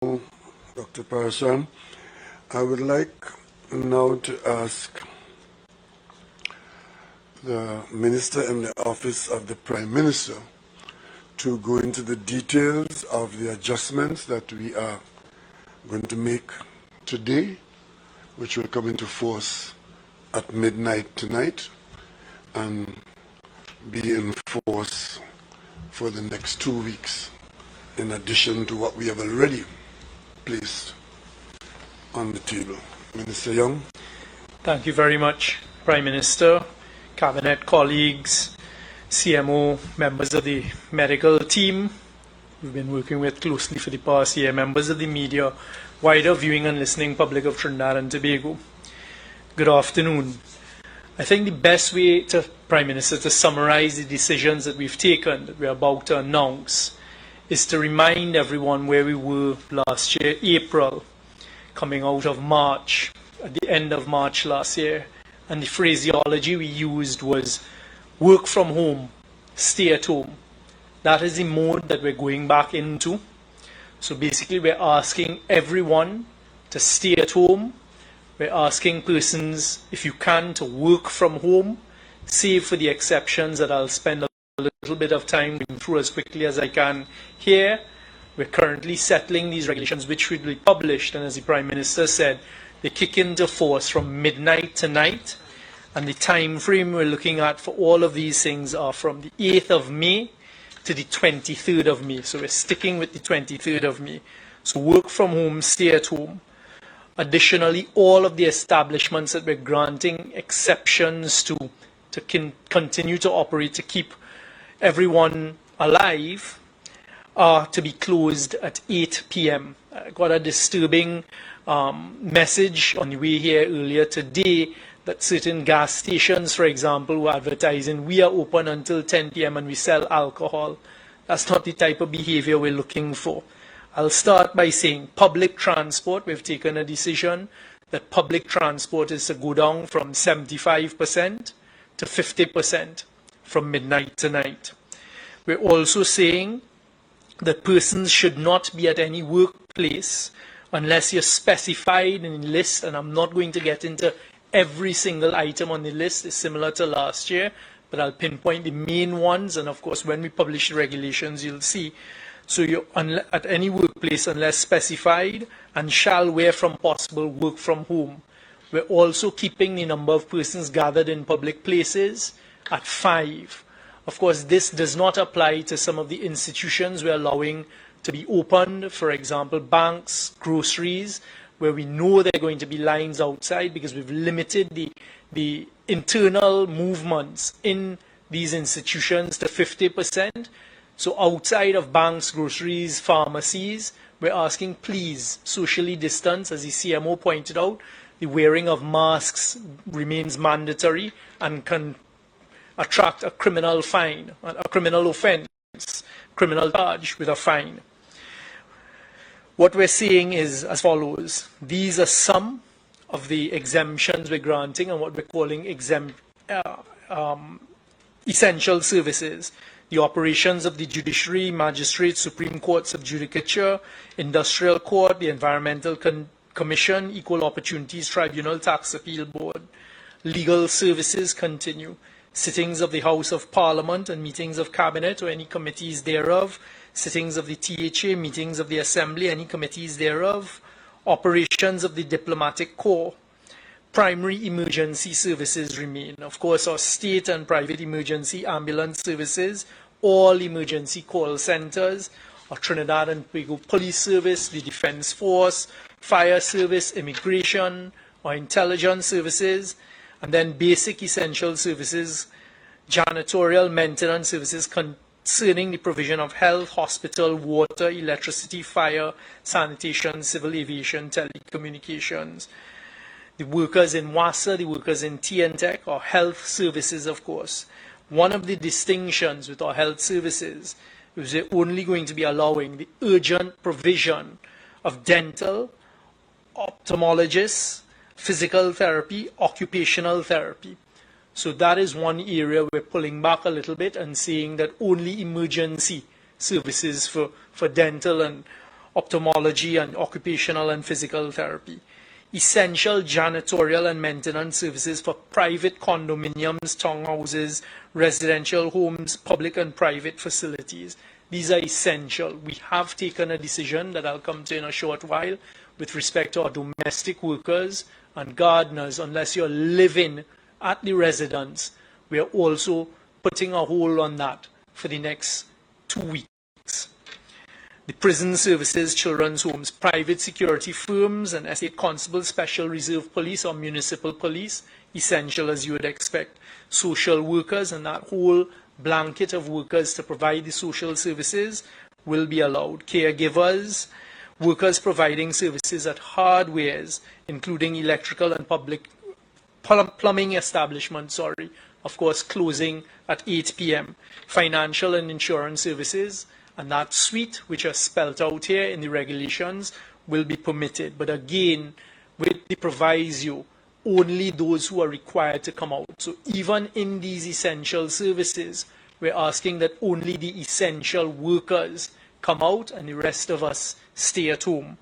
Dr. Parson. I would like now to ask the Minister in the Office of the Prime Minister to go into the details of the adjustments that we are going to make today, which will come into force at midnight tonight and be in force for the next 2 weeks, in addition to what we have already placed on the table. Minister Young. Thank you very much, Prime Minister, Cabinet colleagues, CMO, members of the medical team we've been working with closely for the past year, members of the media, wider viewing and listening public of Trinidad and Tobago. Good afternoon. I think the best way to, Prime Minister, to summarize the decisions that we've taken, that we're about to announce, is to remind everyone where we were last year, April, coming out of March, at the end of March last year. And the phraseology we used was work from home, stay at home. That is the mode that we're going back into. So basically we're asking everyone to stay at home. We're asking persons, if you can, to work from home, save for the exceptions that I'll spend a little bit of time going through as quickly as I can here. We're currently settling these regulations, which will be published, and as the Prime Minister said, they kick into force from midnight tonight, and the time frame we're looking at for all of these things are from the 8th of May to the 23rd of May. So we're sticking with the 23rd of May. So work from home, stay at home. Additionally, all of the establishments that we're granting exceptions to continue to operate, to keep everyone alive, are to be closed at 8 p.m. I got a disturbing message on the way here earlier today that certain gas stations, for example, were advertising, we are open until 10 p.m. and we sell alcohol. That's not the type of behavior we're looking for. I'll start by saying public transport, we've taken a decision that public transport is to go down from 75% to 50% from midnight tonight. We're also saying that persons should not be at any workplace unless you're specified in the list, and I'm not going to get into every single item on the list. It's similar to last year, but I'll pinpoint the main ones, and of course when we publish the regulations you'll see. So you're at any workplace unless specified, and shall, where from possible, work from home. We're also keeping the number of persons gathered in public places at 5. Of course, this does not apply to some of the institutions we're allowing to be opened, for example, banks, groceries, where we know there are going to be lines outside because we've limited the internal movements in these institutions to 50%. So outside of banks, groceries, pharmacies, we're asking, please, socially distance. As the CMO pointed out, the wearing of masks remains mandatory and can attract a criminal fine, a criminal offense, criminal charge with a fine. What we're saying is as follows. These are some of the exemptions we're granting and what we're calling essential services. The operations of the judiciary, magistrate, Supreme Courts of Judicature, Industrial Court, the Environmental Commission, Equal Opportunities Tribunal, Tax Appeal Board. Legal services continue. Sittings of the House of Parliament and meetings of Cabinet or any committees thereof. Sittings of the THA, meetings of the Assembly, any committees thereof. Operations of the Diplomatic Corps. Primary emergency services remain. Of course, our state and private emergency ambulance services, all emergency call centers, our Trinidad and Tobago Police Service, the Defense Force, Fire Service, Immigration, our intelligence services, and then basic essential services, janitorial maintenance services concerning the provision of health, hospital, water, electricity, fire, sanitation, civil aviation, telecommunications. The workers in WASA, the workers in TNTech, or health services, of course. One of the distinctions with our health services is they're only going to be allowing the urgent provision of dental, ophthalmologists, physical therapy, occupational therapy. So that is one area we're pulling back a little bit and saying that only emergency services for dental and ophthalmology, and occupational and physical therapy. Essential janitorial and maintenance services for private condominiums, townhouses, residential homes, public and private facilities. These are essential. We have taken a decision that I'll come to in a short while with respect to our domestic workers and gardeners. Unless you're living at the residence, we are also putting a hold on that for the next 2 weeks. The prison services, children's homes, private security firms, and estate constables, special reserve police or municipal police, essential as you would expect. Social workers and that whole blanket of workers to provide the social services will be allowed. Caregivers, workers providing services at hardwares, including electrical and public plumbing establishments, of course, closing at 8 p.m. Financial and insurance services, and that suite, which are spelled out here in the regulations, will be permitted. But again, with the proviso, only those who are required to come out. So even in these essential services, we're asking that only the essential workers come out and the rest of us stay at home.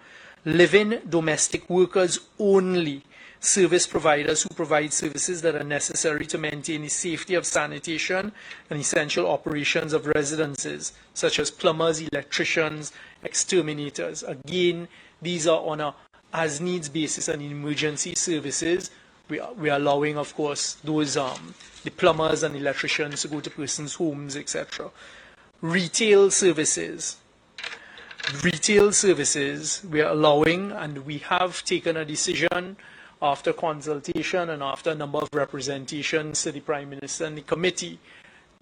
Live-in domestic workers only. Service providers who provide services that are necessary to maintain the safety of sanitation and essential operations of residences, such as plumbers, electricians, exterminators. Again, these are on a as-needs basis and emergency services. We are allowing, of course, those the plumbers and electricians to go to persons' homes, etc. Retail services. Retail services, we are allowing, and we have taken a decision after consultation and after a number of representations to the Prime Minister and the committee,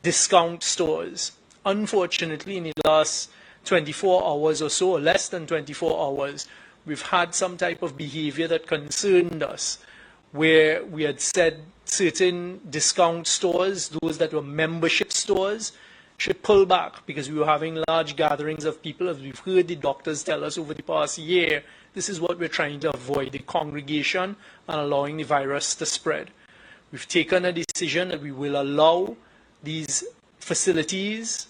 discount stores. Unfortunately, in the last 24 hours or so, or less than 24 hours, we've had some type of behavior that concerned us, where we had said certain discount stores, those that were membership stores, should pull back because we were having large gatherings of people. As we've heard the doctors tell us over the past year, this is what we're trying to avoid, the congregation and allowing the virus to spread. We've taken a decision that we will allow these facilities,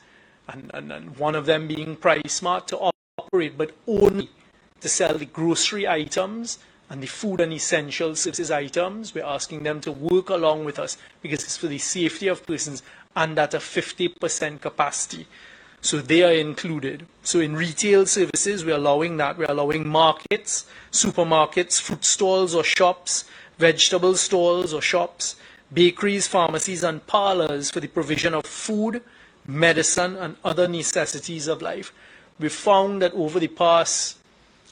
and one of them being PRICESMART, to operate, but only to sell the grocery items and the food and essential services items. We're asking them to work along with us because it's for the safety of persons and at a 50% capacity. So they are included. So in retail services, we're allowing that. We're allowing markets, supermarkets, fruit stalls or shops, vegetable stalls or shops, bakeries, pharmacies, and parlors for the provision of food, medicine, and other necessities of life. We've found that over the past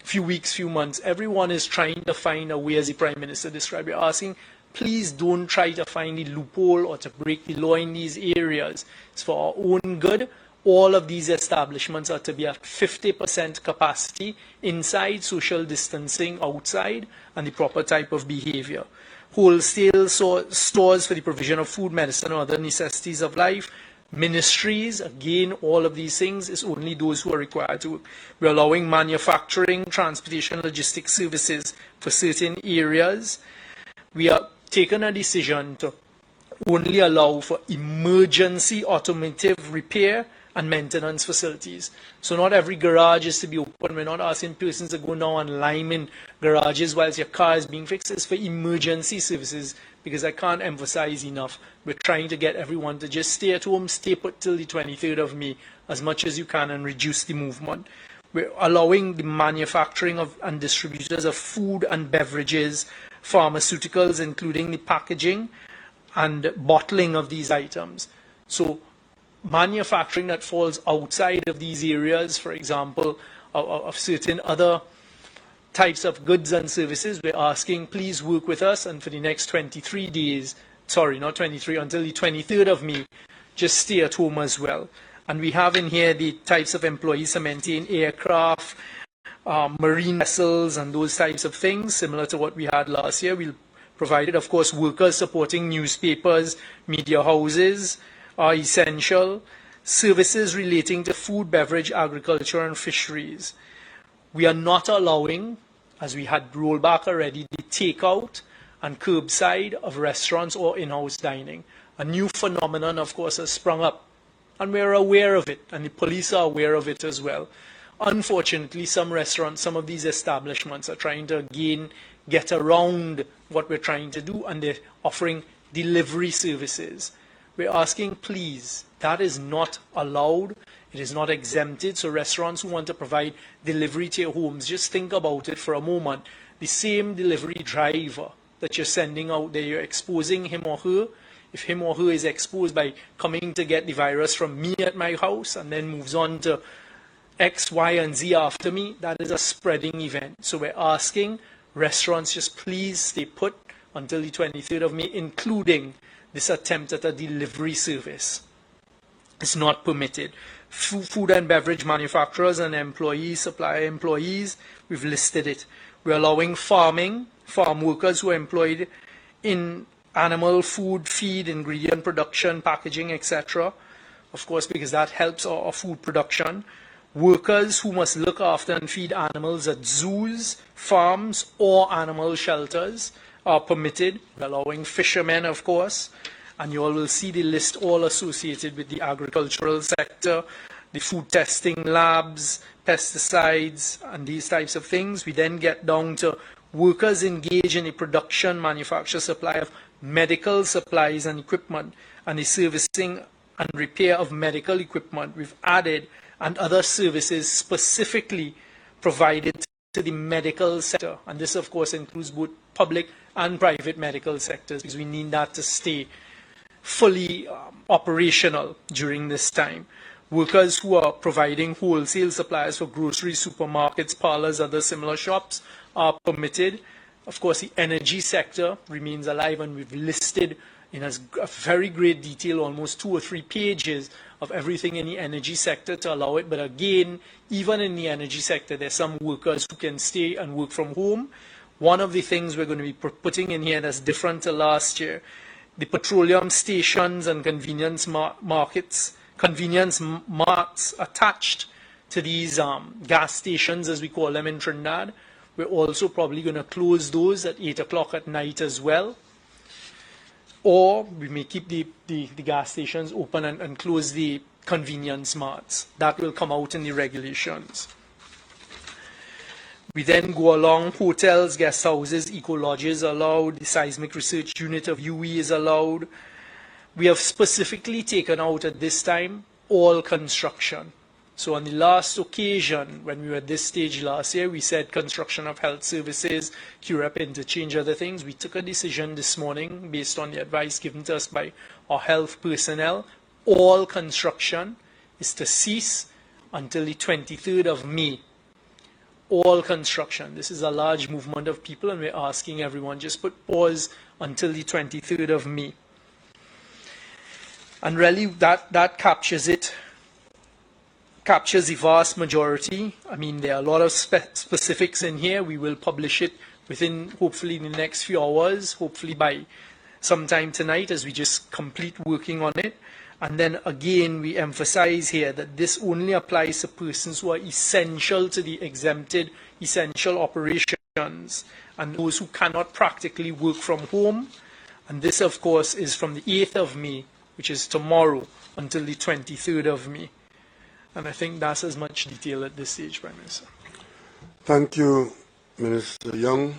few weeks, few months, everyone is trying to find a way, as the Prime Minister described. We're asking, please don't try to find the loophole or to break the law in these areas. It's for our own good. All of these establishments are to be at 50% capacity inside, social distancing outside, and the proper type of behavior. Wholesale stores for the provision of food, medicine, or other necessities of life. Ministries, again, all of these things is only those who are required to work. We're allowing manufacturing, transportation, logistics services for certain areas. We are taking a decision to only allow for emergency automotive repair and maintenance facilities. So not every garage is to be open. We're not asking persons to go now and lime in garages whilst your car is being fixed. It's for emergency services, because I can't emphasize enough. We're trying to get everyone to just stay at home, stay put till the 23rd of May as much as you can and reduce the movement. We're allowing the manufacturing of and distributors of food and beverages, pharmaceuticals, including the packaging and bottling of these items. So manufacturing that falls outside of these areas, for example, of certain other types of goods and services, we're asking, please work with us, and for the next 23 days, sorry, not 23, until the 23rd of May, just stay at home as well. And we have in here the types of employees to maintain aircraft, marine vessels, and those types of things, similar to what we had last year. We'll provide it. Of course, workers supporting newspapers, media houses are essential. Services relating to food, beverage, agriculture, and fisheries. We are not allowing, as we had rolled back already, the takeout and curbside of restaurants or in-house dining. A new phenomenon, of course, has sprung up, and we're aware of it, and the police are aware of it as well. Unfortunately, some restaurants, some of these establishments are trying to again get around what we're trying to do, and they're offering delivery services. We're asking, please, that is not allowed. It is not exempted. So restaurants who want to provide delivery to your homes, just think about it for a moment. The same delivery driver that you're sending out there, you're exposing him or her. If him or her is exposed by coming to get the virus from me at my house and then moves on to X, Y, and Z after me, that is a spreading event. So we're asking restaurants, just please stay put until the 23rd of May, including this attempt at a delivery service. It's not permitted. Food and beverage manufacturers and employees, supplier employees, we've listed it. We're allowing farm workers who are employed in animal food, feed, ingredient production, packaging, etc. Of course, because that helps our food production. Workers who must look after and feed animals at zoos, farms, or animal shelters are permitted. We're allowing fishermen, of course, and you all will see the list all associated with the agricultural sector, the food testing labs, pesticides, and these types of things. We then get down to workers engaged in the production, manufacture, supply of medical supplies and equipment, and the servicing and repair of medical equipment. We've added and other services specifically provided to the medical sector. And this, of course, includes both public and private medical sectors, because we need that to stay fully operational during this time. Workers who are providing wholesale supplies for groceries, supermarkets, parlors, other similar shops are permitted. Of course, the energy sector remains alive, and we've listed in a very great detail, almost 2 or 3 pages of everything in the energy sector to allow it. But again, even in the energy sector, there's some workers who can stay and work from home. One of the things we're going to be putting in here that's different to last year, the petroleum stations and convenience marts attached to these gas stations, as we call them in Trinidad. We're also probably going to close those at 8 o'clock at night as well. Or we may keep the gas stations open and close the convenience marts. That will come out in the regulations. We then go along, hotels, guest houses, eco-lodges allowed, the seismic research unit of UE is allowed. We have specifically taken out at this time all construction. So on the last occasion, when we were at this stage last year, we said construction of health services, QREP interchange, other things. We took a decision this morning based on the advice given to us by our health personnel. All construction is to cease until the 23rd of May. All construction. This is a large movement of people, and we're asking everyone just put pause until the 23rd of May. And really that captures it. Captures the vast majority. I mean, there are a lot of specifics in here. We will publish it within, hopefully, the next few hours, hopefully by sometime tonight as we just complete working on it. And then again, we emphasize here that this only applies to persons who are essential to the exempted essential operations and those who cannot practically work from home. And this, of course, is from the 8th of May, which is tomorrow, until the 23rd of May. And I think that's as much detail at this stage, Prime Minister. Thank you, Minister Young.